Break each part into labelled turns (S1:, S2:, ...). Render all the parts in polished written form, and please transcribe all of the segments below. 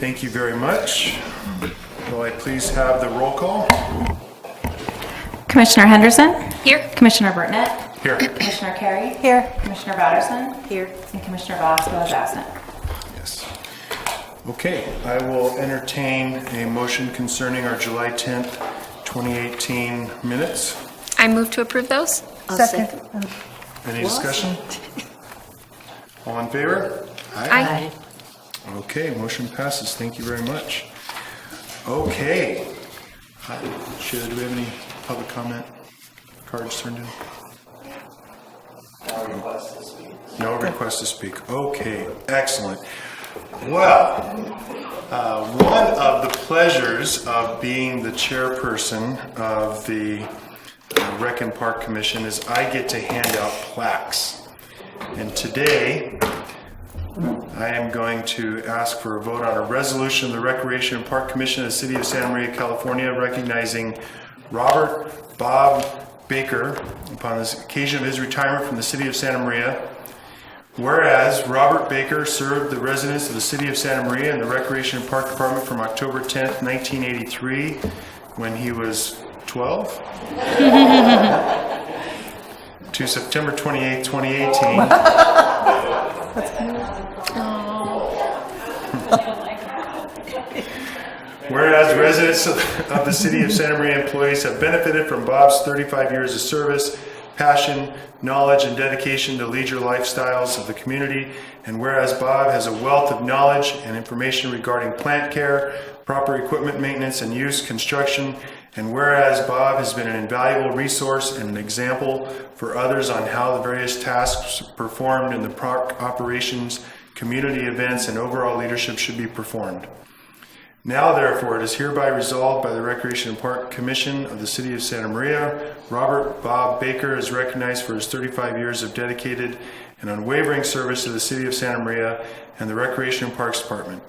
S1: Thank you very much. Will I please have the roll call?
S2: Commissioner Henderson?
S3: Here.
S2: Commissioner Burtnett?
S1: Here.
S2: Commissioner Carey?
S3: Here.
S2: Commissioner Batterson?
S3: Here.
S2: And Commissioner Velasco is absent.
S1: Yes. Okay, I will entertain a motion concerning our July 10th, 2018 minutes.
S3: I move to approve those.
S4: Second.
S1: Any discussion? All in favor?
S3: Aye.
S1: Okay, motion passes. Thank you very much. Okay. Sheila, do we have any public comment cards turned in? No request to speak. Okay, excellent. Well, one of the pleasures of being the chairperson of the Rec and Park Commission is I get to hand out plaques. And today, I am going to ask for a vote on a resolution of the Recreation and Park Commission of the City of Santa Maria, California, recognizing Robert Bob Baker upon the occasion of his retirement from the City of Santa Maria. Whereas Robert Baker served the residents of the City of Santa Maria in the Recreation and Park Department from October 10th, 1983, when he was 12, to September 28th, 2018. Whereas residents of the City of Santa Maria employees have benefited from Bob's 35 years of service, passion, knowledge, and dedication to leisure lifestyles of the community, and whereas Bob has a wealth of knowledge and information regarding plant care, proper equipment maintenance and use, construction, and whereas Bob has been an invaluable resource and an example for others on how the various tasks performed in the park operations, community events, and overall leadership should be performed. Now, therefore, it is hereby resolved by the Recreation and Park Commission of the City of Santa Maria, Robert Bob Baker is recognized for his 35 years of dedicated and unwavering service to the City of Santa Maria and the Recreation and Parks Department.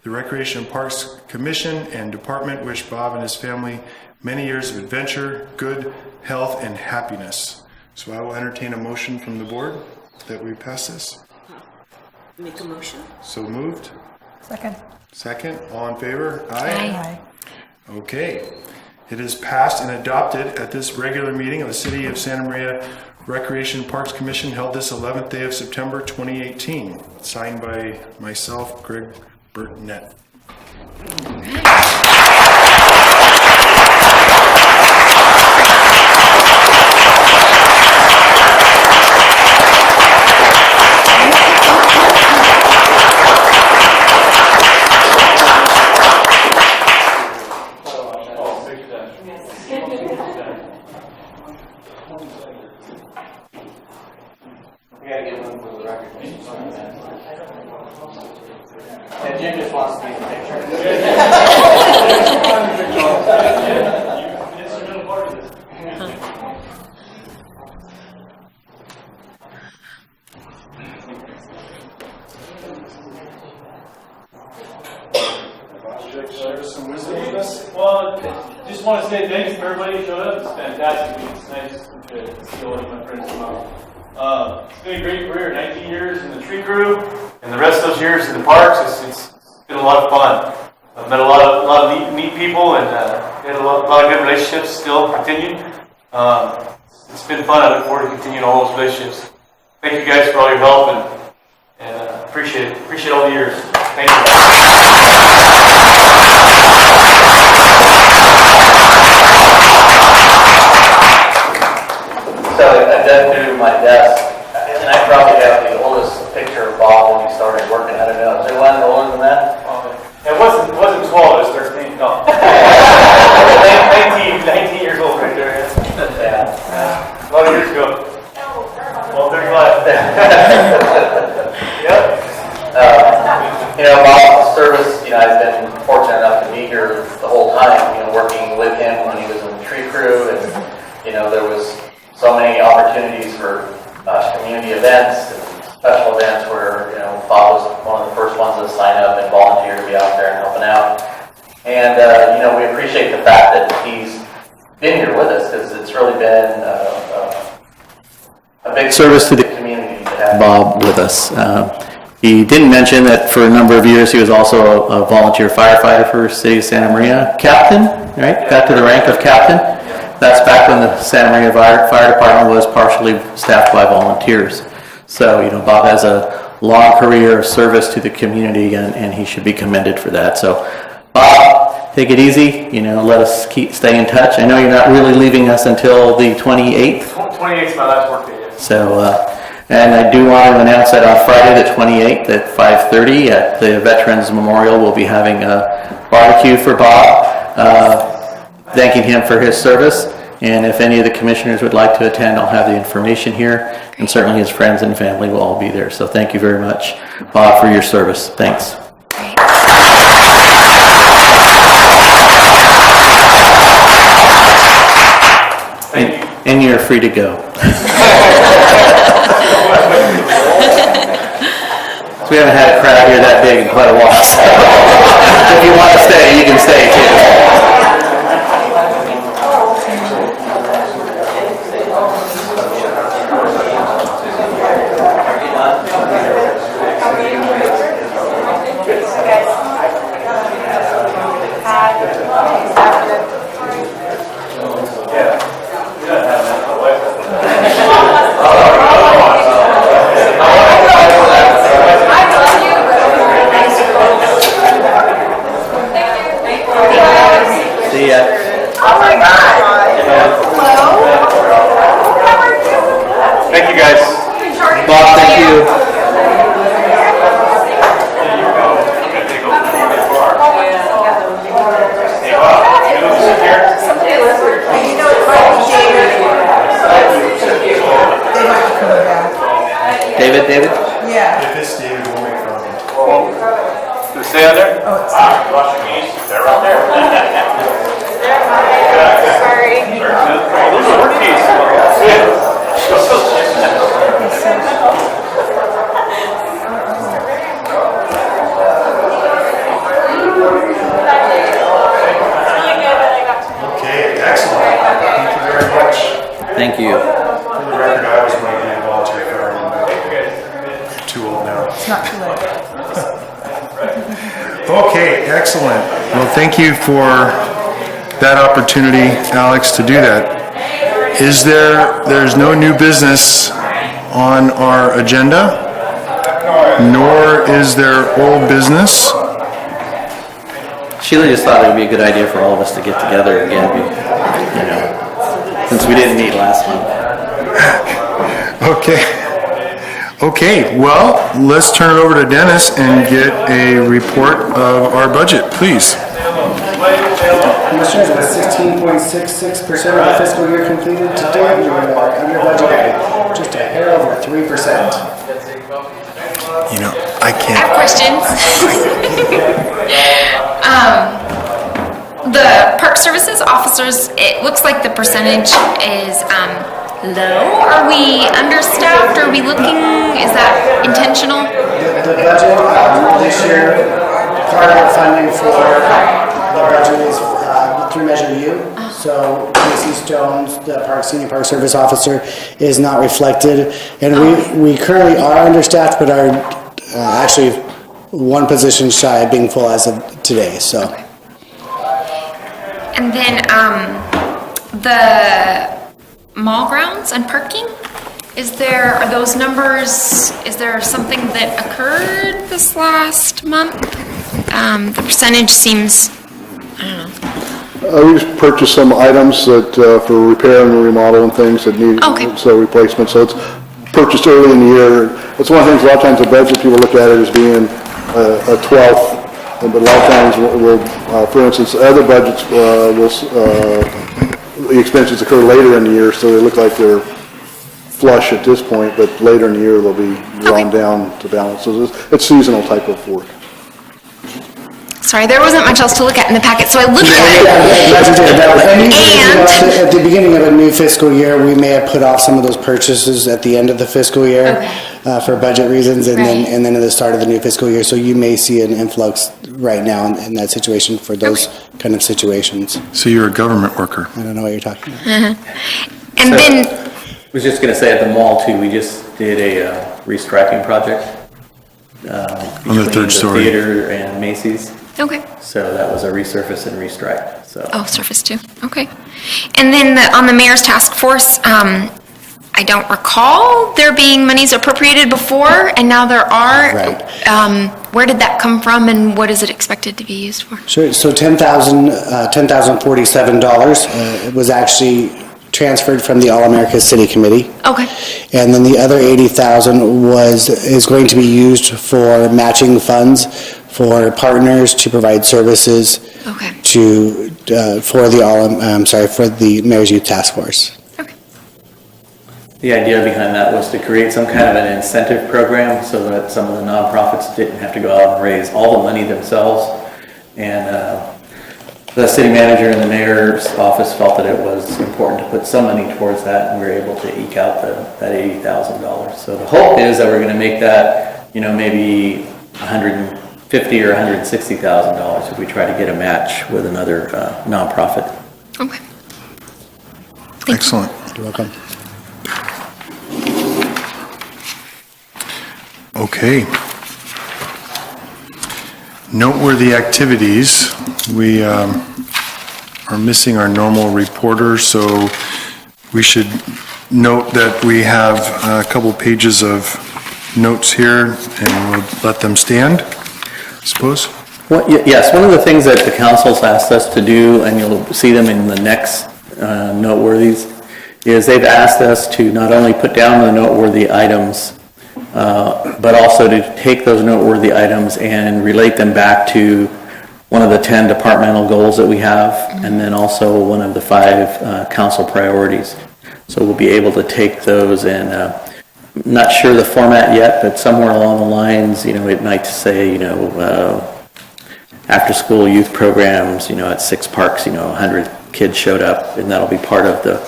S1: The Recreation and Parks Commission and Department wish Bob and his family many years of adventure, good health, and happiness. So I will entertain a motion from the board that we pass this.
S4: Make a motion.
S1: So moved.
S4: Second.
S1: Second, all in favor?
S4: Aye.
S1: Okay. It is passed and adopted at this regular meeting of the City of Santa Maria Recreation Parks Commission held this 11th day of September 2018. Signed by myself, Greg Burtnett.
S5: And Jim just wants to be in the picture.
S6: Well, just want to say thanks for everybody who showed up. It's fantastic. It's nice to see all of my friends come out. It's been a great career, 19 years in the tree crew, and the rest of those years in the parks. It's been a lot of fun. I've met a lot of neat people, and had a lot of good relationships still continue. It's been fun. I look forward to continuing all those relationships. Thank you guys for all your help, and appreciate it. Appreciate all the years. Thank you.
S5: So I dug through my desk, and I probably have the oldest picture of Bob when he started working. I don't know. Is there one older than that?
S6: It wasn't 12, it was 13. No. 19 years old right there.
S5: Yeah.
S6: A lot of years ago. Well, 35. Yep.
S5: Bob's service, I've been fortunate enough to be here the whole time, working with him when he was in the tree crew, and, there was so many opportunities for community events and special events where, Bob was one of the first ones to sign up and volunteer to be out there and helping out. And, we appreciate the fact that he's been here with us, because it's really been a big service to the community to have Bob with us. He didn't mention that for a number of years, he was also a volunteer firefighter for City of Santa Maria. Captain, right? Got to the rank of captain. That's back when the Santa Maria Fire Department was partially staffed by volunteers. So, Bob has a long career of service to the community, and he should be commended for that. So, Bob, take it easy. Let us stay in touch. I know you're not really leaving us until the 28th.
S6: 28th is my last work day. Yes.
S5: So, and I do want to announce that on Friday the 28th at 5:30 at the Veterans Memorial, we'll be having a barbecue for Bob, thanking him for his service. And if any of the commissioners would like to attend, I'll have the information here. And certainly his friends and family will all be there. So thank you very much, Bob, for your service. Thanks. And you're free to go. We haven't had a crowd here that big in quite a while, so if you want to stay, you can stay too. See ya.
S6: Thank you, guys.
S5: Bob, thank you. David?
S4: Yeah.
S1: If it's David, we'll make fun of him.
S6: Does it stay on there? Wash your knees. They're right there. Those are work keys.
S1: Okay, excellent. Thank you very much.
S5: Thank you.
S1: For the record, I was going to be a volunteer fireman, but too old now.
S4: It's not too late.
S1: Okay, excellent. Well, thank you for that opportunity, Alex, to do that. There's no new business on our agenda, nor is there old business.
S5: Sheila just thought it would be a good idea for all of us to get together again, since we didn't meet last month.
S1: Okay, well, let's turn it over to Dennis and get a report of our budget, please.
S7: Commissioners, with 16.66% of the fiscal year completed today, you are under budget by just a hair over 3%.
S1: I
S3: I
S1: can't.
S3: have questions. The Park Services officers, it looks like the percentage is low. Are we understaffed? Are we looking, is that intentional?
S7: The budget this year, part of the funding for the budget is through Measure U. So Casey Stones, the Senior Park Service Officer, is not reflected. And we currently are understaffed, but are actually one position shy of being full as of today, so.
S3: And then the mall grounds and parking, are those numbers, is there something that occurred this last month? The percentage seems, I don't know.
S8: We just purchased some items that, for repair and remodel and things that need,
S3: Okay.
S8: so replacement, so it's purchased early in the year. It's one of the things, a lot of times the budget, people look at it as being a 12th, but a lot of times we'll, for instance, other budgets, the expenses occur later in the year, so they look like they're flush at this point, but later in the year they'll be drawn down to balance. So it's seasonal type of work.
S3: Sorry, there wasn't much else to look at in the packet, so I looked at it. And
S7: At the beginning of a new fiscal year, we may have put off some of those purchases at the end of the fiscal year for budget reasons, and
S3: Right.
S7: then at the start of the new fiscal year. So you may see an influx right now in that situation for those kind of situations.
S1: So you're a government worker.
S7: I don't know what you're talking about.
S3: And then,
S5: I was just going to say at the mall too, we just did a restriping project
S1: On the third story.
S9: Theater and Macy's.
S3: Okay.
S9: So that was a resurface and restripe, so.
S3: Oh, surface too, okay. And then on the mayor's task force, I don't recall there being monies appropriated before, and now there are.
S7: Right.
S3: Where did that come from, and what is it expected to be used for?
S7: Sure, so $10,047, it was actually transferred from the All-America City Committee.
S3: Okay,
S7: And then the other 80,000 is going to be used for matching funds for partners to provide services
S3: okay,
S7: for the Mayor's Youth Task Force.
S3: okay.
S9: The idea behind that was to create some kind of an incentive program so that some of the nonprofits didn't have to go out and raise all the money themselves. And the city manager and the mayor's office felt that it was important to put some money towards that, and we were able to eke out that $80,000. So the hope is that we're going to make that, maybe $150,000 or $160,000 if we try to get a match with another nonprofit.
S3: Okay.
S1: Excellent.
S7: You're welcome.
S1: Okay. Noteworthy activities. We are missing our normal reporter, so we should note that we have a couple pages of notes here, and we'll let them stand, I suppose.
S9: Well, yes, one of the things that the council's asked us to do, and you'll see them in the next noteworthies, is they've asked us to not only put down the noteworthy items, but also to take those noteworthy items and relate them back to one of the 10 departmental goals that we have, and then also one of the 5 council priorities. So we'll be able to take those and, not sure the format yet, but somewhere along the lines, it might say, after-school youth programs, at 6 parks, 100 kids showed up, and that'll be part of the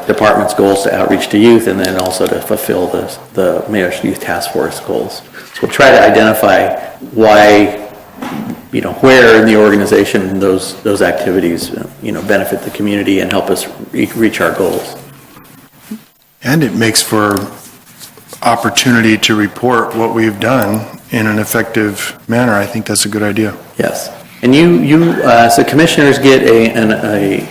S9: department's goals to outreach to youth, and then also to fulfill the Mayor's Youth Task Force goals. So we'll try to identify why, where in the organization those activities, benefit the community and help us reach our goals.
S1: And it makes for opportunity to report what we've done in an effective manner. I think that's a good idea.
S9: Yes. And you as the commissioners get a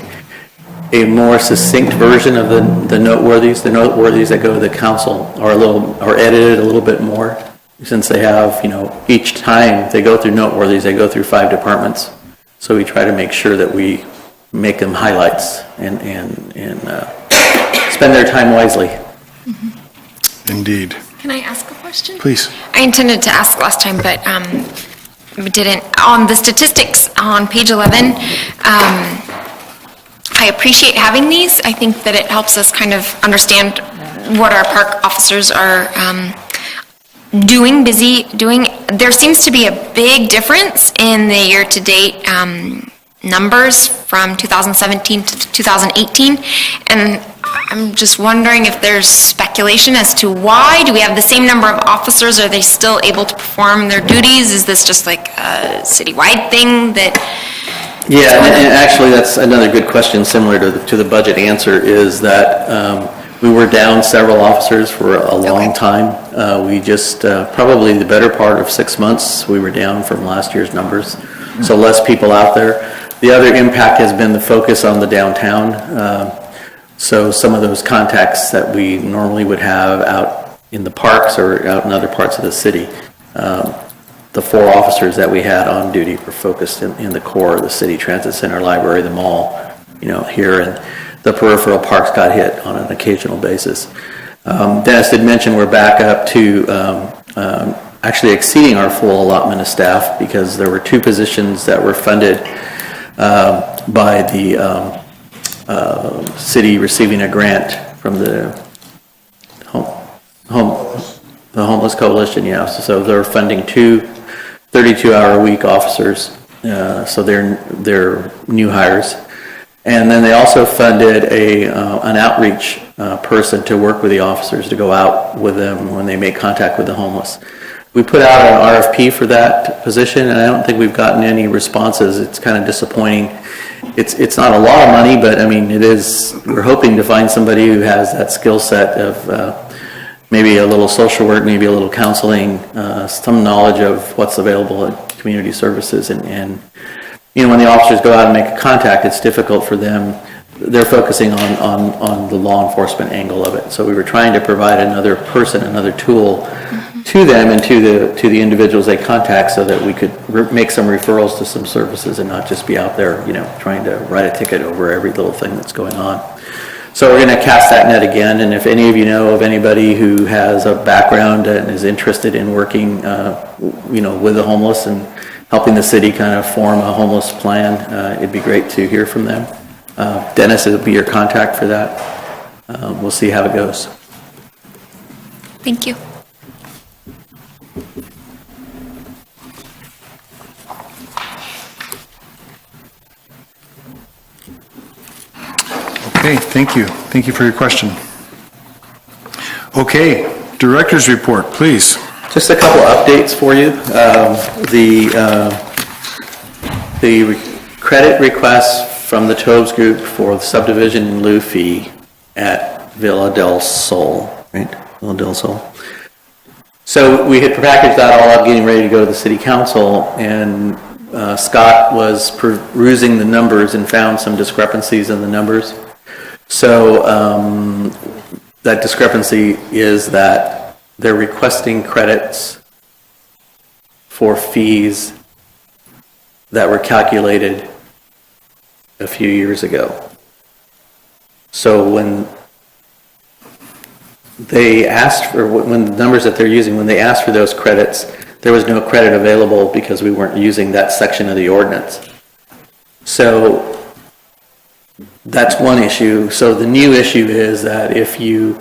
S9: more succinct version of the noteworthies. The noteworthies that go to the council are edited a little bit more, since they have, each time they go through noteworthies, they go through 5 departments. So we try to make sure that we make them highlights and spend their time wisely.
S1: Indeed.
S3: Can I ask a question?
S1: Please.
S3: I intended to ask last time, but we didn't. On the statistics on page 11, I appreciate having these. I think that it helps us kind of understand what our park officers are doing. There seems to be a big difference in the year-to-date numbers from 2017 to 2018, and I'm just wondering if there's speculation as to why. Do we have the same number of officers? Are they still able to perform their duties? Is this just like a citywide thing that...
S9: Yeah, and actually that's another good question, similar to the budget answer, is that we were down several officers for a long time. We just, probably the better part of 6 months, we were down from last year's numbers, so less people out there. The other impact has been the focus on the downtown. So some of those contacts that we normally would have out in the parks or out in other parts of the city, the 4 officers that we had on duty were focused in the core of the city, Transit Center, Library, the mall, here, and the peripheral parks got hit on an occasional basis. Dennis did mention we're back up to actually exceeding our full allotment of staff, because there were 2 positions that were funded by the city receiving a grant from the Homeless Coalition, yeah. So they're funding 2 32-hour-a-week officers, so they're new hires. And then they also funded an outreach person to work with the officers, to go out with them when they make contact with the homeless. We put out an RFP for that position, and I don't think we've gotten any responses. It's kind of disappointing. It's not a lot of money, but I mean, we're hoping to find somebody who has that skill set of maybe a little social work, maybe a little counseling, some knowledge of what's available at community services. And when the officers go out and make a contact, it's difficult for them. They're focusing on the law enforcement angle of it. So we were trying to provide another person, another tool to them and to the individuals they contact, so that we could make some referrals to some services and not just be out there, trying to write a ticket over every little thing that's going on. So we're going to cast that net again, and if any of you know of anybody who has a background and is interested in working, with the homeless and helping the city kind of form a homeless plan, it'd be great to hear from them. Dennis will be your contact for that. We'll see how it goes.
S3: Thank you.
S1: Okay, thank you. Thank you for your question. Okay, director's report, please.
S9: Just a couple updates for you. The credit request from the Tobes Group for the subdivision in lieu fee at Villa del Sol, right? Villa del Sol. So we had packaged that all up, getting ready to go to the city council, and Scott was perusing the numbers and found some discrepancies in the numbers. So that discrepancy is that they're requesting credits for fees that were calculated a few years ago. So when they asked for, when the numbers that they're using, when they asked for those credits, there was no credit available because we weren't using that section of the ordinance. So that's one issue. So the new issue is that if you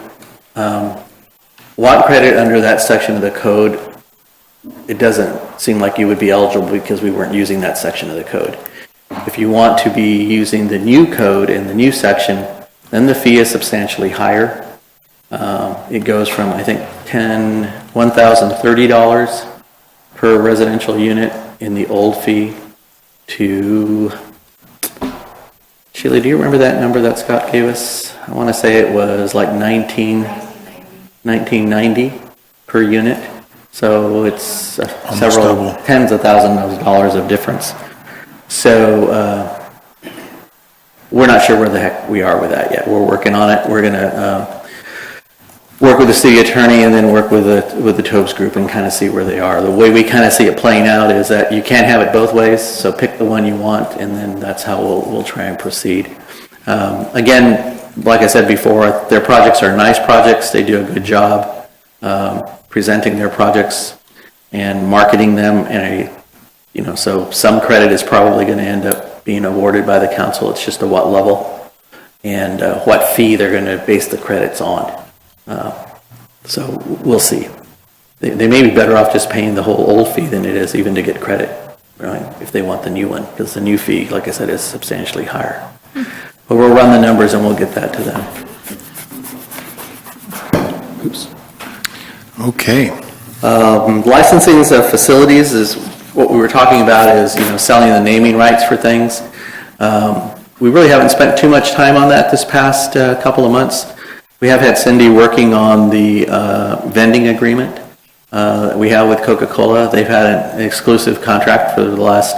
S9: want credit under that section of the code, it doesn't seem like you would be eligible because we weren't using that section of the code. If you want to be using the new code in the new section, then the fee is substantially higher. It goes from, I think, $1,030 per residential unit in the old fee to, Sheila, do you remember that number that Scott gave us? I want to say it was like $1990 per unit. So it's several tens of thousands of dollars of difference. So we're not sure where the heck we are with that yet. We're working on it. We're going to work with the city attorney and then work with the Tobes Group and kind of see where they are. The way we kind of see it playing out is that you can't have it both ways. So pick the one you want, and then that's how we'll try and proceed. Again, like I said before, their projects are nice projects. They do a good job presenting their projects and marketing them. And so some credit is probably going to end up being awarded by the council. It's just at what level and what fee they're going to base the credits on. So we'll see. They may be better off just paying the whole old fee than it is even to get credit, right, if they want the new one, because the new fee, like I said, is substantially higher. But we'll run the numbers and we'll get that to them. Oops.
S1: Okay.
S9: Licensing of facilities is what we were talking about, is selling the naming rights for things. We really haven't spent too much time on that this past couple of months. We have had Cindy working on the vending agreement that we have with Coca-Cola. They've had an exclusive contract for the last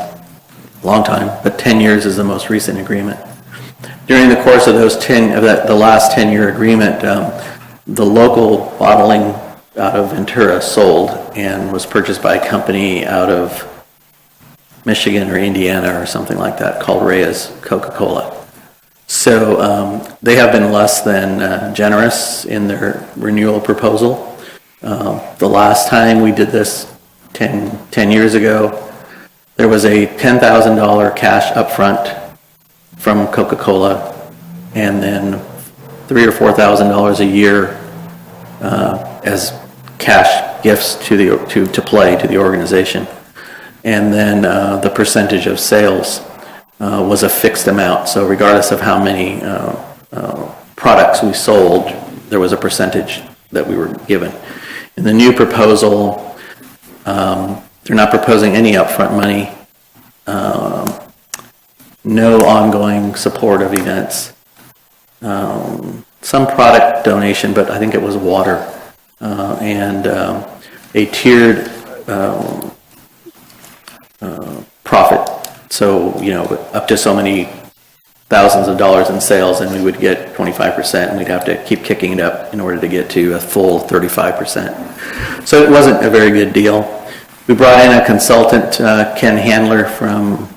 S9: long time, but 10 years is the most recent agreement. During the course of the last 10-year agreement, the local bottling out of Ventura sold and was purchased by a company out of Michigan or Indiana or something like that called Reyes Coca-Cola. So they have been less than generous in their renewal proposal. The last time we did this 10 years ago, there was a $10,000 cash upfront from Coca-Cola, and then $3,000 or $4,000 a year as cash gifts to the organization, and then the percentage of sales was a fixed amount. So regardless of how many products we sold, there was a percentage that we were given. In the new proposal, they're not proposing any upfront money, no ongoing support of events, some product donation, but I think it was water. and a tiered profit. So, you know, up to so many thousands of dollars in sales, and we would get 25%, and we'd have to keep kicking it up in order to get to a full 35%. So it wasn't a very good deal. We brought in a consultant, Ken Handler from,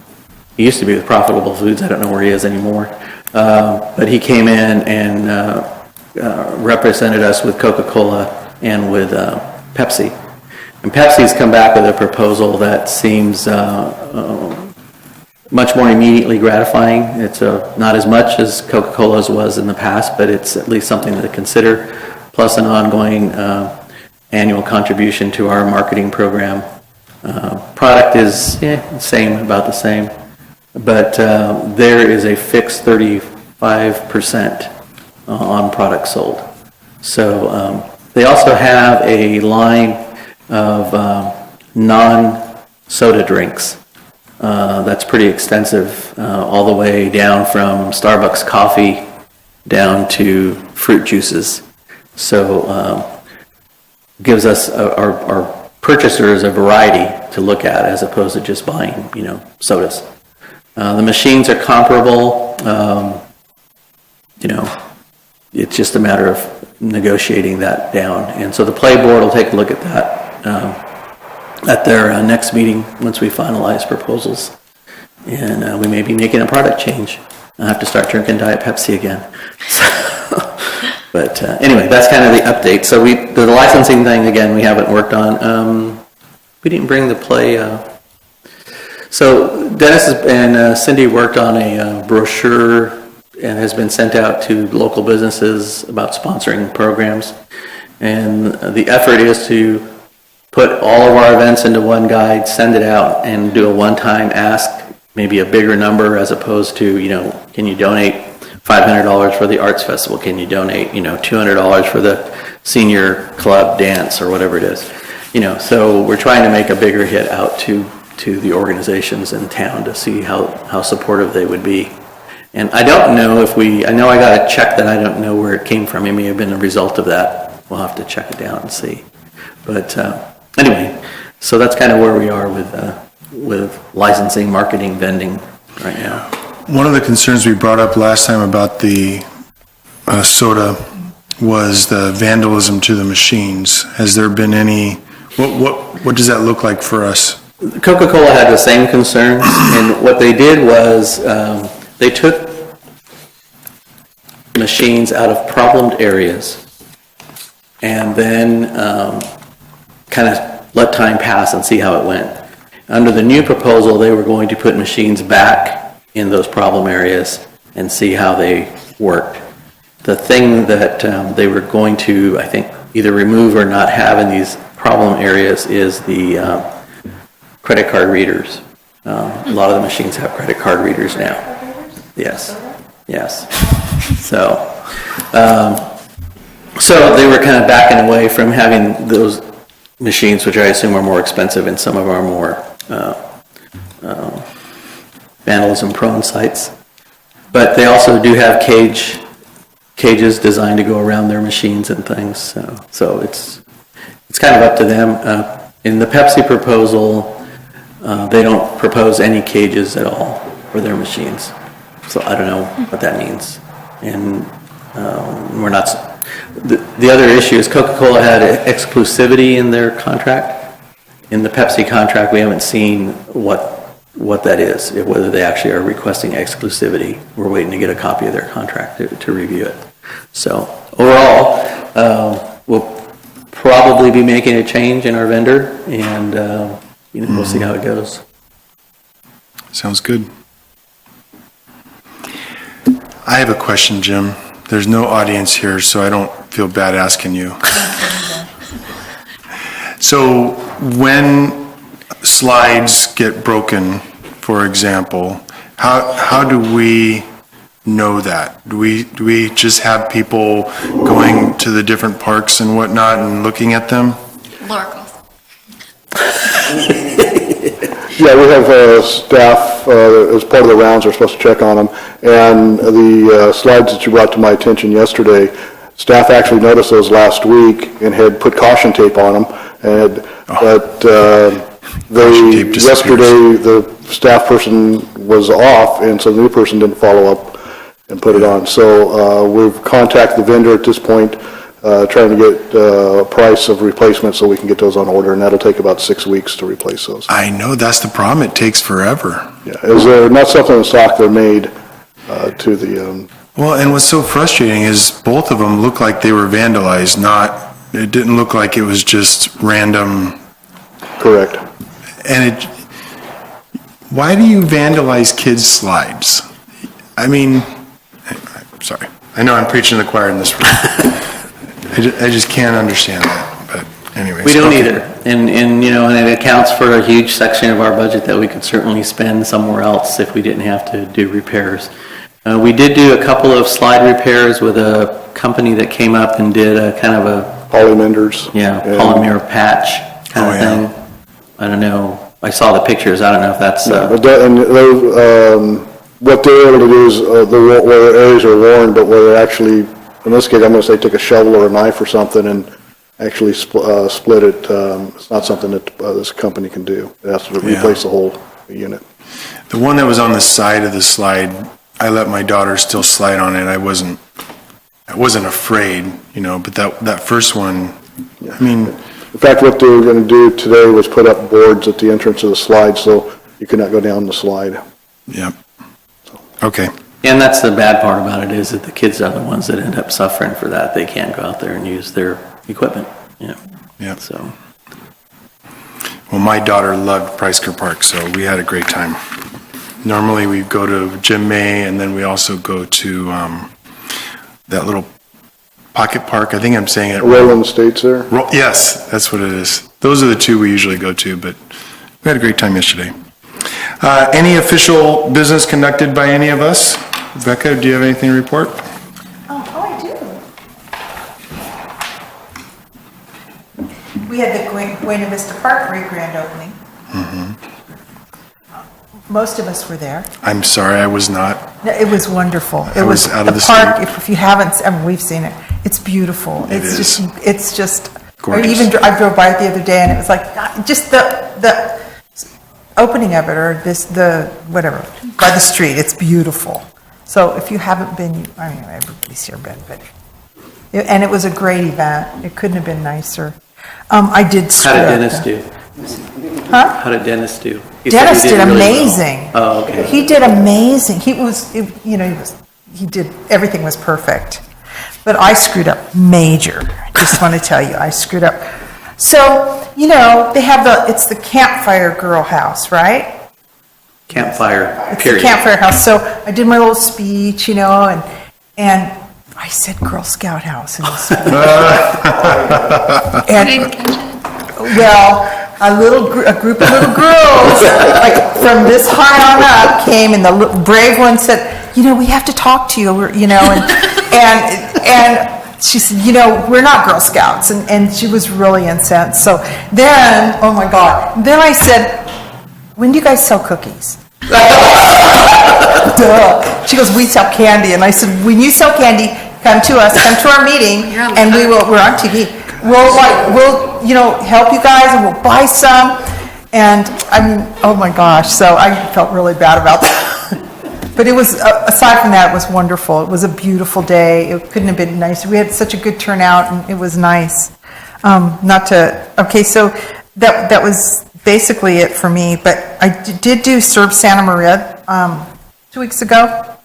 S9: he used to be with Profitable Foods, I don't know where he is anymore, but he came in and represented us with Coca-Cola and with Pepsi. And Pepsi's come back with a proposal that seems much more immediately gratifying. It's not as much as Coca-Cola's was in the past, but it's at least something to consider, plus an ongoing annual contribution to our marketing program. Product is about the same, but there is a fixed 35% on products sold. So they also have a line of non-soda drinks. That's pretty extensive, all the way down from Starbucks coffee down to fruit juices. So gives us our purchasers a variety to look at as opposed to just buying, you know, sodas. The machines are comparable. You know, it's just a matter of negotiating that down. And so the Play Board will take a look at that at their next meeting once we finalize proposals. And we may be making a product change. I have to start drinking Diet Pepsi again. But anyway, that's kind of the update. So the licensing thing, again, we haven't worked on. We didn't bring the Play. So Dennis and Cindy worked on a brochure and has been sent out to local businesses about sponsoring programs. And the effort is to put all of our events into one guide, send it out, and do a one-time ask, maybe a bigger number as opposed to, you know, can you donate $500 for the arts festival? Can you donate, you know, $200 for the senior club dance or whatever it is? You know, so we're trying to make a bigger hit out to the organizations in town to see how supportive they would be. And I don't know I know I got a check that I don't know where it came from. It may have been a result of that. We'll have to check it down and see. But anyway, so that's kind of where we are with licensing, marketing, vending right now.
S1: One of the concerns we brought up last time about the soda was the vandalism to the machines. Has there been any, what does that look like for us?
S9: Coca-Cola had the same concerns, and what they did was they took machines out of problemed areas and then kind of let time pass and see how it went. Under the new proposal, they were going to put machines back in those problem areas and see how they worked. The thing that they were going to, I think, either remove or not have in these problem areas is the credit card readers. A lot of the machines have credit card readers now. Yes. So they were kind of backing away from having those machines, which I assume are more expensive in some of our more vandalism-prone sites. But they also do have cages designed to go around their machines and things. So it's kind of up to them. In the Pepsi proposal, they don't propose any cages at all for their machines. So I don't know what that means. And we're not. The other issue is Coca-Cola had exclusivity in their contract. In the Pepsi contract, we haven't seen what that is, whether they actually are requesting exclusivity. We're waiting to get a copy of their contract to review it. So overall, we'll probably be making a change in our vendor, and we'll see how it goes.
S1: Sounds good. I have a question, Jim. There's no audience here, so I don't feel bad asking you. So when slides get broken, for example, how do we know that? Do we just have people going to the different parks and whatnot and looking at them?
S3: Laura goes.
S8: Yeah, we have staff, as part of the rounds, are supposed to check on them. And the slides that you brought to my attention yesterday, Staff actually noticed those last week and had put caution tape on them, but
S1: Caution tape disappears.
S8: yesterday, the staff person was off, and so the new person didn't follow up and put it on. So we've contacted the vendor at this point, trying to get a price of replacement so we can get those on order, and that'll take about 6 weeks to replace those.
S1: I know, that's the problem. It takes forever.
S8: Yeah, is there not something in stock they're made to the,
S1: Well, and what's so frustrating is both of them look like they were vandalized, it didn't look like it was just random.
S8: correct?
S1: And why do you vandalize kids' slides? I mean, I'm sorry. I know I'm preaching to the choir in this room. I just can't understand that, but anyways.
S9: We don't
S1: okay.
S9: either. And, and it accounts for a huge section of our budget that we could certainly spend somewhere else if we didn't have to do repairs. We did do a couple of slide repairs with a company that came up and did a kind of a,
S8: Polymenders.
S9: polymer patch kind of thing. I don't know. I saw the pictures. I don't know if that's,
S8: But what they're able to do is, where areas are worn, but where they're actually, in this case, I'm gonna say take a shovel or a knife or something and actually split it. It's not something that this company can do. It has to replace the whole unit.
S1: The one that was on the side of the slide, I let my daughter still slide on it. I wasn't afraid, but that first one, I mean.
S8: In fact, what they were gonna do today was put up boards at the entrance of the slide so you could not go down the slide.
S1: Yep. Okay.
S9: and that's the bad part about it is that the kids are the ones that end up suffering for that. They can't go out there and use their equipment,
S1: Yeah.
S9: So.
S1: Well, my daughter loved Pritzker Park, so we had a great time. Normally, we go to Jim May, and then we also go to that little pocket park. I think I'm saying it.
S8: Rolling Estates there?
S1: Yes, that's what it is. Those are the two we usually go to, but we had a great time yesterday. Any official business conducted by any of us? Becca, do you have anything to report?
S4: Oh, I do. We had the Buena Vista Park grand opening. Most of us were there.
S1: I'm sorry, I was not.
S4: No, it was wonderful. It
S1: I was out of the
S4: park.
S1: state.
S4: If you haven't, I mean, we've seen it. It's beautiful.
S1: It is.
S4: It's just.
S1: Gorgeous.
S4: I drove by it the other day, and it was like just the opening of it, or whatever by the street. It's beautiful. So if you haven't been, I mean, everybody's here been, but and it was a great event. It couldn't have been nicer. I did.
S9: How did Dennis do?
S4: Huh?
S9: How did Dennis do? He said
S4: Dennis
S9: he
S4: did
S9: really
S4: amazing.
S9: well. Oh, okay.
S4: He did amazing. He did, everything was perfect. But I screwed up major. Just want to tell you, I screwed up. So, they have it's the Campfire Girl House, right?
S9: Campfire,
S4: It's
S9: period.
S4: the Campfire House. So I did my little speech, and I said Girl Scout House in the speech. And, well, a group of little girls, like from this high on up, came, and the brave one said, we have to talk to you, and she said, we're not Girl Scouts, and she was really incensed. So then, oh my God, then I said, when do you guys sell cookies? Duh. She goes, we sell candy. And I said, when you sell candy, come to us, come to our meeting, and we're on TV. We'll help you guys, and we'll buy some. And I mean, oh my gosh, so I felt really bad about that. But it was, aside from that, it was wonderful. It was a beautiful day. It couldn't have been nicer. We had such a good turnout, and it was nice. Okay, so that was basically it for me. But I did do Serve Santa Maria 2 weeks ago.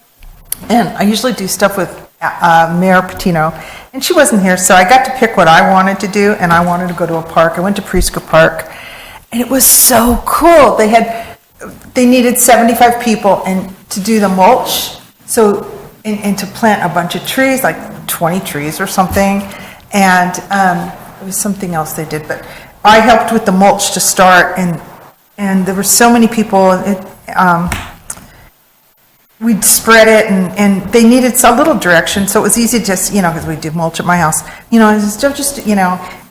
S4: And I usually do stuff with Mayor Patino. And she wasn't here, so I got to pick what I wanted to do, and I wanted to go to a park. I went to Pritzker Park, and it was so cool. They needed 75 people and to do the mulch, so and to plant a bunch of trees, like 20 trees or something, and it was something else they did. But I helped with the mulch to start, and there were so many people. We'd spread it, and they needed a little direction, so it was easy, just because we do mulch at my house, and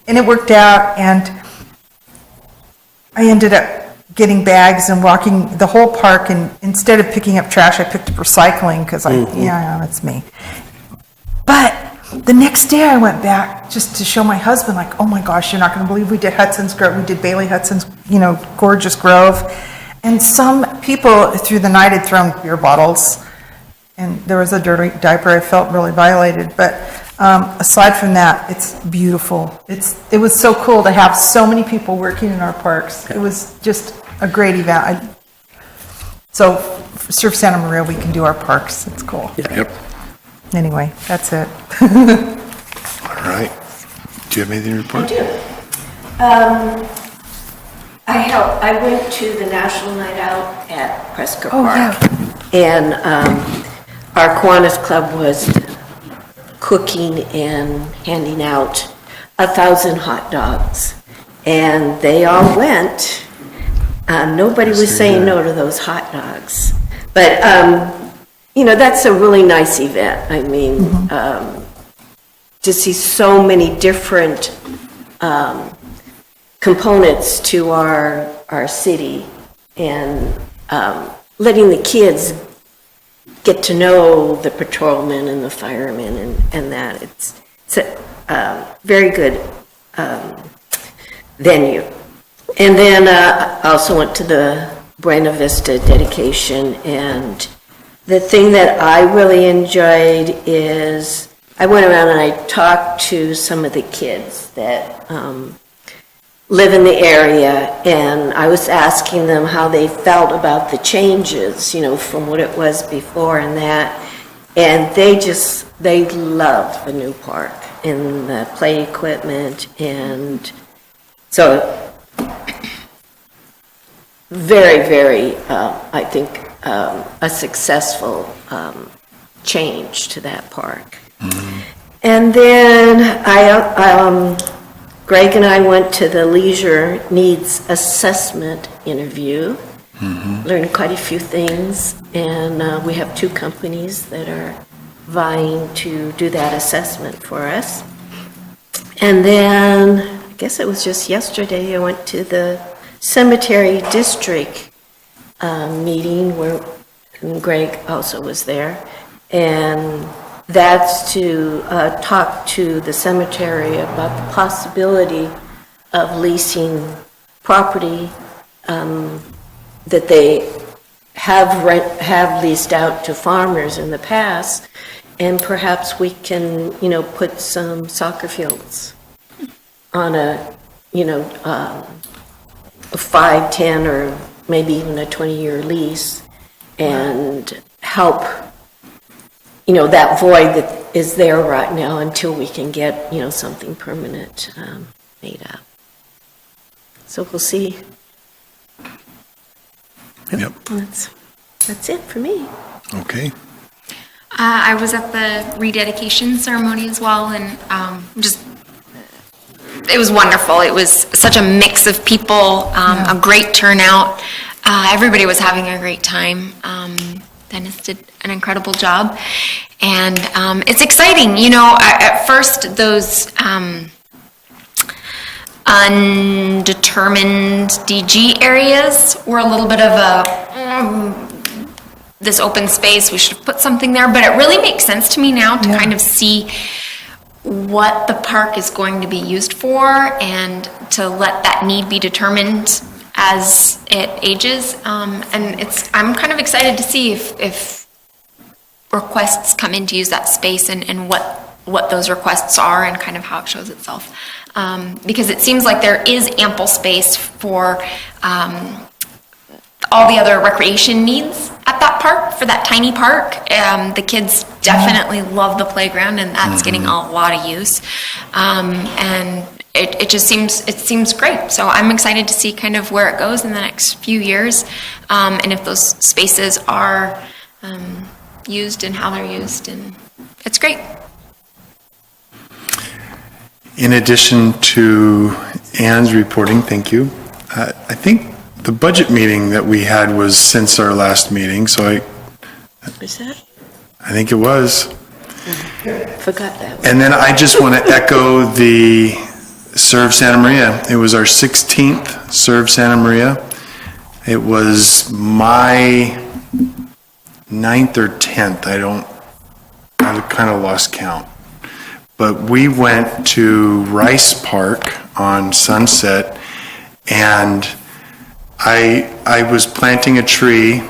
S4: it worked out, and I ended up getting bags and walking the whole park, and instead of picking up trash, I picked up recycling, because that's me. But The next day I went back just to show my husband, like, oh my gosh, you're not gonna believe we did Hudson's Grove, we did Bailey Hudson's, gorgeous grove. And some people through the night had thrown beer bottles, and there was a dirty diaper. I felt really violated, but aside from that, it's beautiful. It was so cool to have so many people working in our parks. It was just a great event. So Surf Santa Maria, we can do our parks. It's cool.
S1: Yep.
S4: Anyway, that's it.
S1: All right. Do you have anything to report?
S10: I went to the National Night Out at Prescott
S4: Oh,
S10: Park.
S4: yeah.
S10: And our Kiwanis Club was cooking and handing out 1,000 hot dogs. And they all went. Nobody was saying no to those hot dogs. But, that's a really nice event. I mean, to see so many different components to our city, and letting the kids get to know the patrolmen and the firemen and that. It's a very good venue. And then I also went to the Buena Vista dedication, and the thing that I really enjoyed is I went around and I talked to some of the kids that live in the area, and I was asking them how they felt about the changes, from what it was before and that. And they love the new park and the play equipment, and so very, very, I think, a successful change to that park. And then Greg and I went to the Leisure Needs Assessment interview, learned quite a few things, and we have 2 companies that are vying to do that assessment for us. And then, I guess it was just yesterday, I went to the Cemetery District meeting where Greg also was there, and that's to talk to the cemetery about the possibility of leasing property that they have leased out to farmers in the past, and perhaps we can, put some soccer fields on a 5, 10, or maybe even a 20-year lease, and help that void that is there right now until we can get, something permanent made up. So we'll see.
S1: Yep.
S10: That's it for me.
S1: Okay.
S3: I was at the rededication ceremony as well, and it was wonderful. It was such a mix of people, a great turnout. Everybody was having a great time. Dennis did an incredible job, and it's exciting. At first those undetermined DG areas were a little bit of this open space, we should have put something there, but it really makes sense to me now to kind of see what the park is going to be used for, and to let that need be determined as it ages. And I'm kind of excited to see if requests come in to use that space, and what those requests are, and kind of how it shows itself. Because it seems like there is ample space for all the other recreation needs at that park, for that tiny park. The kids definitely love the playground, and that's getting a lot of use. And it just seems great. So I'm excited to see kind of where it goes in the next few years, and if those spaces are used and how they're used, and it's great.
S1: In addition to Ann's reporting, thank you. I think the budget meeting that we had was since our last meeting, so
S10: Was that?
S1: I think it was.
S10: Forgot that one.
S1: And then I just want to echo the Serve Santa Maria. It was our 16th Serve Santa Maria. It was my 9th or 10th. I kind of lost count. but we went to Rice Park on Sunset, and I was planting a tree,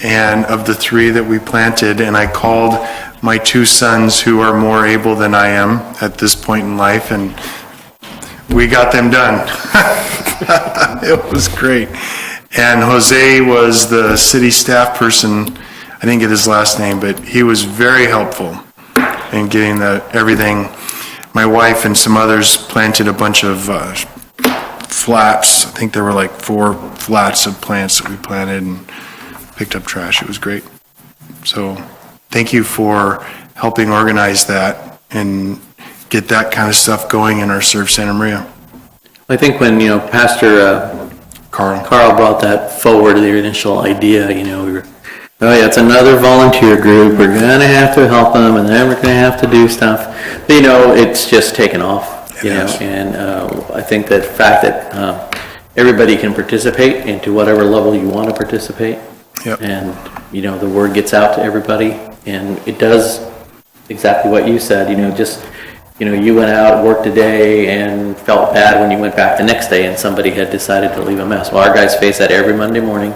S1: and of the 3 that we planted, and I called my 2 sons who are more able than I am at this point in life, and we got them done. It was great. And Jose was the city staff person. I didn't get his last name, but he was very helpful in getting everything. My wife and some others planted a bunch of flats. I think there were like 4 flats of plants that we planted and picked up trash. It was great. So thank you for helping organize that and get that kind of stuff going in our Serve Santa Maria.
S9: I think when, Pastor
S1: Carl.
S9: Carl brought that forward, the initial idea, we were, oh yeah, it's another volunteer group, we're gonna have to help them, and then we're gonna have to do stuff. But, it's just taken off, and I think that the fact that everybody can participate and to whatever level you want to participate.
S1: Yep.
S9: And, the word gets out to everybody, and it does exactly what you said, you went out, worked a day, and felt bad when you went back the next day and somebody had decided to leave a mess. Well, our guys face that every Monday morning.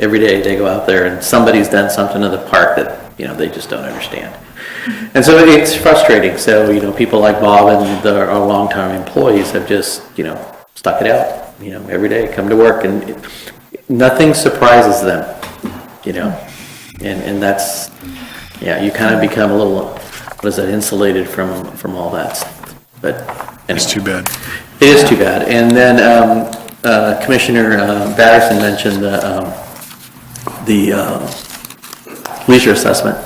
S9: Every day they go out there and somebody's done something to the park that, they just don't understand. And so it's frustrating. So, people like Bob and our long-term employees have just, stuck it out, every day, come to work, and nothing surprises them, and that's, you kind of become a little, insulated from all that stuff. But anyway,
S1: It's too bad.
S9: it is too bad. And then Commissioner Batterson mentioned the leisure assessment.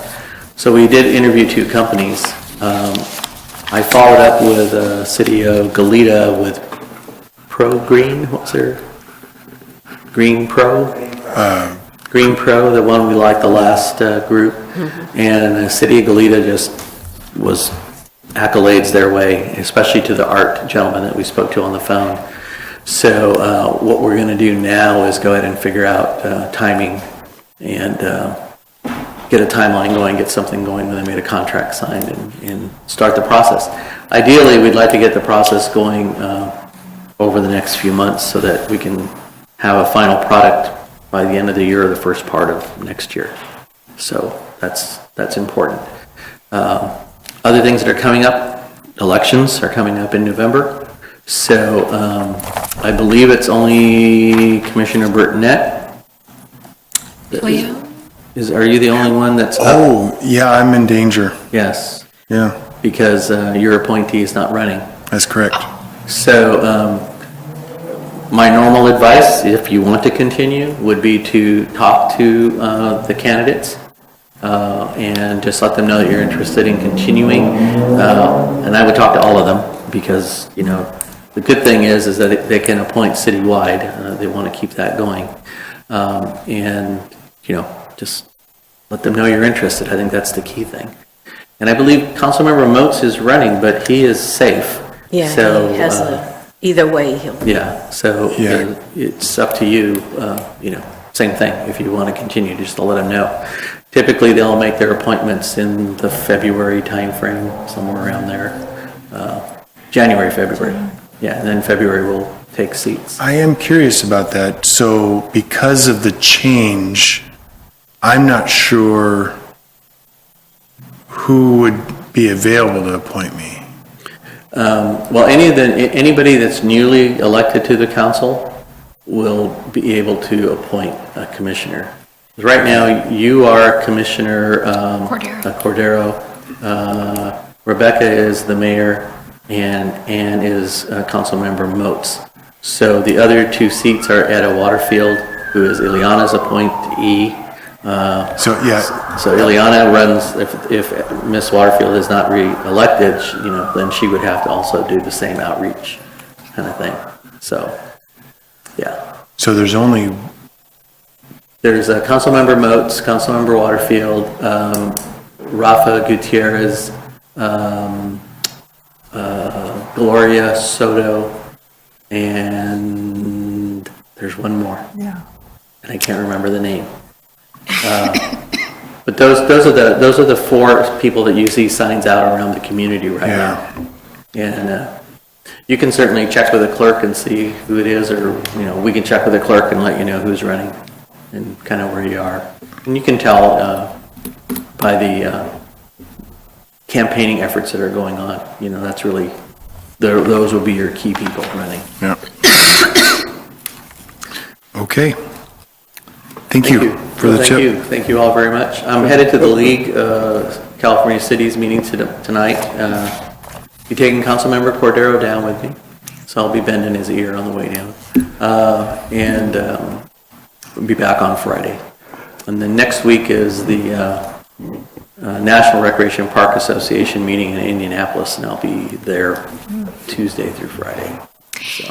S9: So we did interview 2 companies. I followed up with City of Goleta with Pro Green. What's their Green Pro? Green Pro, the one we liked the last group. And the City of Goleta just was accolades their way, especially to the art gentleman that we spoke to on the phone. So what we're going to do now is go ahead and figure out timing and get a timeline going, get something going when they made a contract signed, and start the process. Ideally, we'd like to get the process going over the next few months so that we can have a final product by the end of the year or the first part of next year. So that's important. Other things that are coming up, elections are coming up in November. So I believe it's only Commissioner Burtonette.
S3: Leo?
S9: Are you the only one that's up?
S1: Oh, yeah, I'm in danger.
S9: Yes,
S1: Yeah,
S9: because your appointee is not running.
S1: that's correct.
S9: So my normal advice, if you want to continue, would be to talk to the candidates and just let them know that you're interested in continuing. And I would talk to all of them because, the good thing is that they can appoint citywide. They want to keep that going. And, just let them know you're interested. I think that's the key thing. And I believe Councilmember Moats is running, but he is safe.
S10: Yeah,
S9: So,
S10: he has either way, he'll.
S9: yeah, so
S1: Yeah.
S9: it's up to you, same thing, if you want to continue, just to let them know. Typically, they'll make their appointments in the February timeframe, somewhere around there. January, February. Yeah, and then February we'll take seats.
S1: I am curious about that. So because of the change, I'm not sure who would be available to appoint me.
S9: Well, anybody that's newly elected to the council will be able to appoint a commissioner. Right now, you are Commissioner Cordero. Rebecca is the mayor, and Ann is Councilmember Moats. So the other 2 seats are Etta Waterfield, who is Ileana's appointee.
S1: So, yeah,
S9: So Ileana runs, if Miss Waterfield is not re-elected, then she would have to also do the same outreach kind of thing. So, yeah.
S1: so there's only,
S9: There's Councilmember Moats, Councilmember Waterfield, Rafa Gutierrez, Gloria Soto, and there's one more.
S4: Yeah.
S9: And I can't remember the name. But those are the four people that you see signs out around the community right now. And you can certainly check with the clerk and see who it is, or we can check with the clerk and let you know who's running and kind of where you are. And you can tell by the campaigning efforts that are going on. That's really those will be your key people running.
S1: Yeah. Okay. Thank you for the tip.
S9: Thank you all very much. I'm headed to the League California Cities meeting tonight. Be taking Councilmember Cordero down with me, so I'll be bending his ear on the way down, and we'll be back on Friday. And then next week is the National Recreation Park Association meeting in Indianapolis, and I'll be there Tuesday through Friday. So.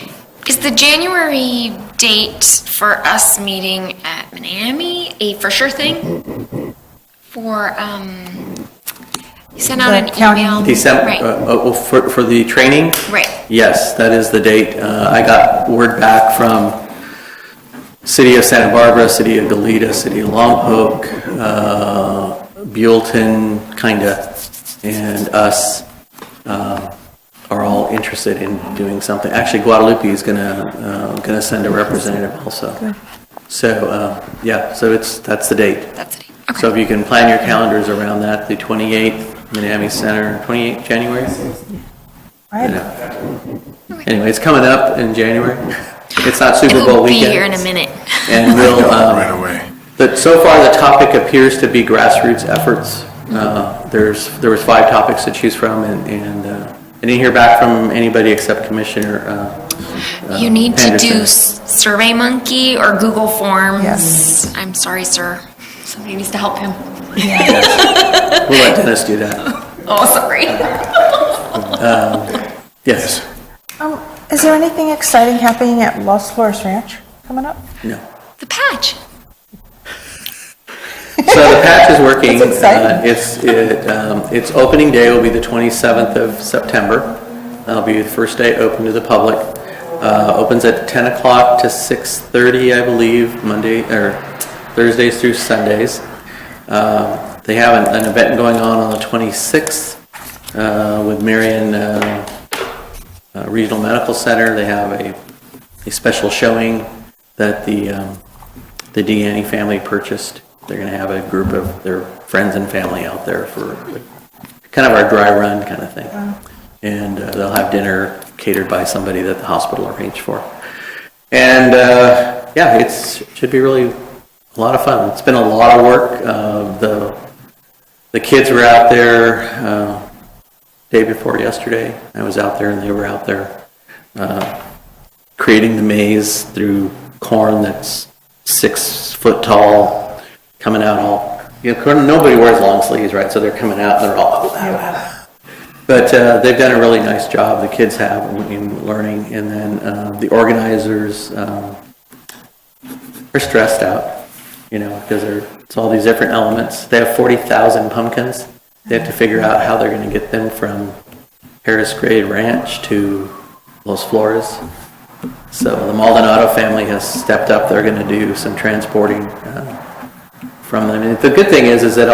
S3: Is the January date for us meeting at Miami a for sure thing? For, you sent out an email.
S9: December,
S3: Right.
S9: for the training?
S3: Right.
S9: Yes, that is the date. I got word back from City of Santa Barbara, City of Goleta, City of Lompoc, Buellton, kinda, and us are all interested in doing something. Actually, Guadalupe is gonna send a representative also.
S3: Good.
S9: So so that's the date.
S3: That's the date. Okay.
S9: So if you can plan your calendars around that, the 28th, Miami Center, 28th January. Anyway, it's coming up in January. It's not Super Bowl
S3: We'll be
S9: weekend.
S3: here in a minute.
S9: And we'll,
S1: Right away.
S9: but so far the topic appears to be grassroots efforts. There was 5 topics to choose from, and I didn't hear back from anybody except Commissioner
S3: You need to do
S9: Henderson.
S3: SurveyMonkey or Google Forms.
S4: Yes.
S3: I'm sorry, sir. Somebody needs to help him.
S9: We'll let Dennis do that.
S3: Oh, sorry.
S9: Yes.
S4: Is there anything exciting happening at Los Flores Ranch coming up?
S9: No.
S3: The patch.
S9: So the patch is working.
S4: That's exciting.
S9: Its opening day will be the 27th of September. That'll be the first day open to the public. Opens at 10 o'clock to 6:30, I believe, Monday or Thursdays through Sundays. They have an event going on the 26th with Marion Regional Medical Center. They have a special showing that the Deanne family purchased. They're going to have a group of their friends and family out there for kind of our dry run kind of thing. And they'll have dinner catered by somebody that the hospital arranged for. And it should be really a lot of fun. It's been a lot of work. The kids were out there day before yesterday. I was out there and they were out there creating the maze through corn that's 6 foot tall, coming out all, nobody wears long sleeves, right? So they're coming out and they're all, but they've done a really nice job, the kids have, in learning. And then the organizers are stressed out, because it's all these different elements. They have 40,000 pumpkins. They have to figure out how they're going to get them from Harris Grade Ranch to Los Flores. So the Maldonado family has stepped up. They're going to do some transporting from them. And the good thing is that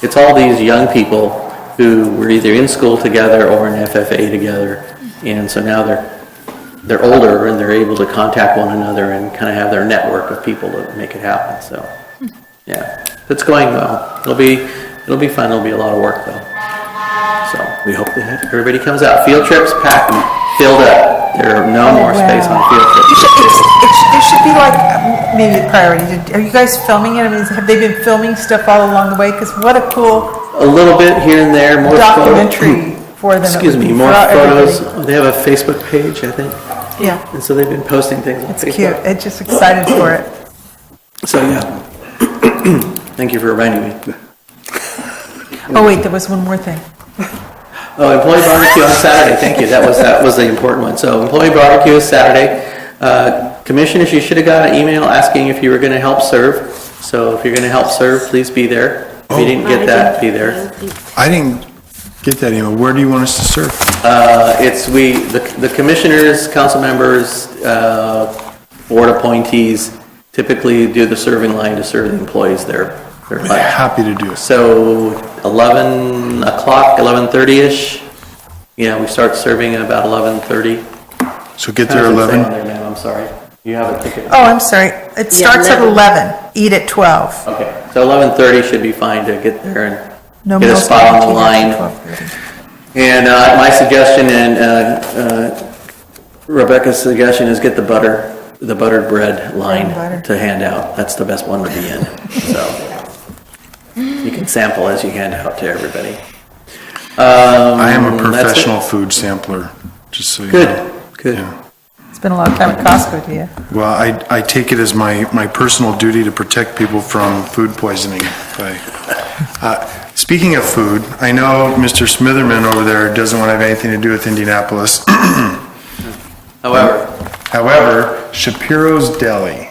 S9: it's all these young people who were either in school together or in FFA together, and so now they're older and they're able to contact one another and kind of have their network of people to make it happen. So yeah, it's going well. It'll be fun. It'll be a lot of work though. So we hope that everybody comes out. Field trips packed, filled up. There are no more space on field trips.
S4: It should be like maybe a priority. Are you guys filming it? I mean, have they been filming stuff all along the way? Because what a cool
S9: A little bit here and there, more
S4: documentary for them.
S9: Excuse me, more photos. They have a Facebook page, I think.
S4: Yeah,
S9: And so they've been posting things on
S4: it's
S9: Facebook.
S4: cute. It's just excited for it.
S9: So yeah. Thank you for reminding me.
S4: Oh wait, there was one more thing.
S9: Oh, employee barbecue on Saturday. Thank you. That was the important one. So employee barbecue is Saturday. Commissioners, you should have got an email asking if you were going to help serve. So if you're going to help serve, please be there. If you didn't get that, be there.
S1: I didn't get that email. Where do you want us to serve?
S9: The commissioners, council members, board appointees typically do the serving line to serve the employees there their lunch.
S1: Happy to do it.
S9: So 11 o'clock, 11:30-ish? Yeah, we start serving at about 11:30.
S1: So get there
S9: How's it say
S1: 11.
S9: on there, ma'am? I'm sorry. You have a ticket?
S4: Oh, I'm sorry. It starts at 11, eat at 12.
S9: Okay, so 11:30 should be fine to get there and
S4: No
S9: get a
S4: meals
S9: spot on the
S4: guaranteed
S9: line.
S4: after 12:30.
S9: And my suggestion and Rebecca's suggestion is get the buttered bread line
S4: butter.
S9: to hand out. That's the best one to be in, so. You can sample as you hand out to everybody.
S1: I am a
S9: That's it.
S1: professional food sampler, just so you know.
S9: Good.
S1: Yeah.
S4: Spent a lot of time at Costco, do you?
S1: Well, I take it as my personal duty to protect people from food poisoning. Speaking of food, I know Mr. Smitherman over there doesn't want to have anything to do with Indianapolis. However, Shapiro's Deli,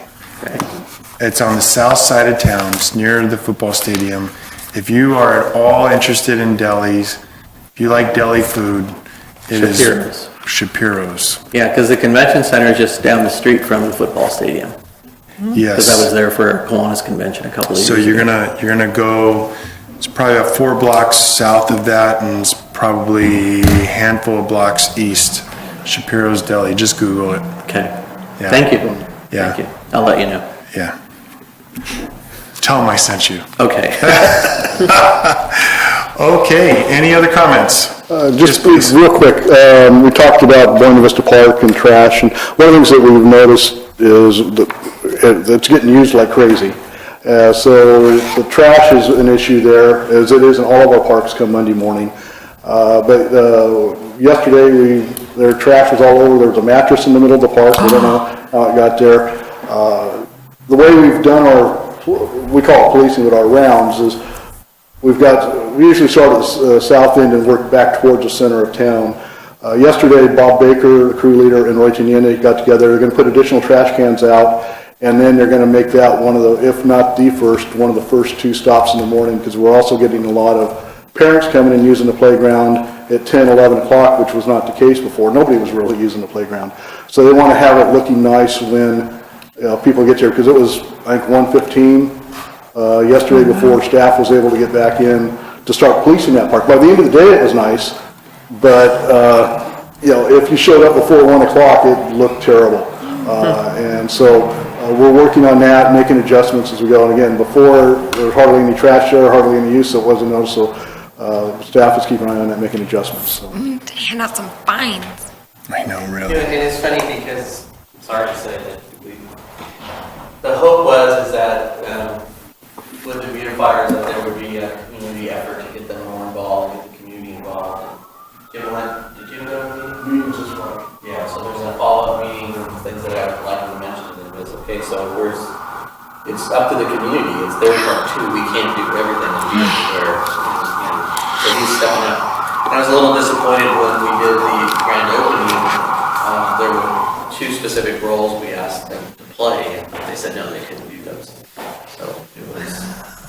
S1: it's on the south side of town, it's near the football stadium. If you are at all interested in delis, if you like deli food, it is
S9: Shapiro's.
S1: Shapiro's.
S9: Yeah, because the convention center is just down the street from the football stadium.
S1: Yes.
S9: Because I was there for Kiwanis convention a couple of years
S1: So
S9: ago.
S1: you're gonna go, it's probably about 4 blocks south of that, and it's probably a handful of blocks east. Shapiro's Deli, just Google it.
S9: Okay.
S1: Yeah.
S9: Thank you.
S1: Yeah.
S9: Thank you. I'll let you know.
S1: Yeah. Tell them I sent you.
S9: Okay.
S1: Okay, any other comments?
S8: Just
S1: please.
S8: real quick, we talked about Buena Vista Park and trash, and one of the things that we've noticed is that it's getting used like crazy. So the trash is an issue there, as it is in all of our parks come Monday morning. But yesterday, their trash was all over. There was a mattress in the middle of the park. We don't know how it got there. The way we've done we call it policing with our rounds, is we usually start at the south end and work back towards the center of town. Yesterday, Bob Baker, the crew leader, and Roy Teniente got together. They're going to put additional trash cans out, and then they're going to make that one of the, if not the first, one of the first 2 stops in the morning, because we're also getting a lot of parents coming and using the playground at 10, 11 o'clock, which was not the case before. Nobody was really using the playground. So they want to have it looking nice when people get there, because it was, I think, 1:15 yesterday before staff was able to get back in to start policing that park. By the end of the day, it was nice, but if you showed up before 1 o'clock, it looked terrible. And so we're working on that, making adjustments as we go. And again, before there was hardly any trash there, hardly any use, so it wasn't noticeable. Staff is keeping an eye on that, making adjustments. So.
S3: To hand out some fines.
S1: I know, really.
S5: And it's funny because, sorry to say that, the hope was that with the beautifiers that there would be a community effort to get them more involved, get the community involved. Did you go to the meetings as well? Yeah, so there's a follow-up meeting and things that I'd like to mention to them. Okay, so it's up to the community. It's their part too. We can't do everything and be there. So he's stepping up. I was a little disappointed when we did the grand opening. There were 2 specific roles we asked them to play, and they said no, they couldn't do those. So it was,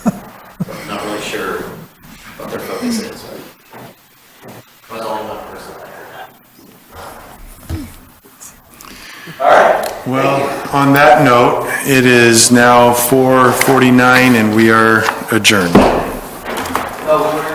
S5: I'm not really sure what their focus is. Right? I was only one person that heard that. All right.
S1: Well, on that note, it is now 4:49 and we are adjourned.
S5: Oh, we were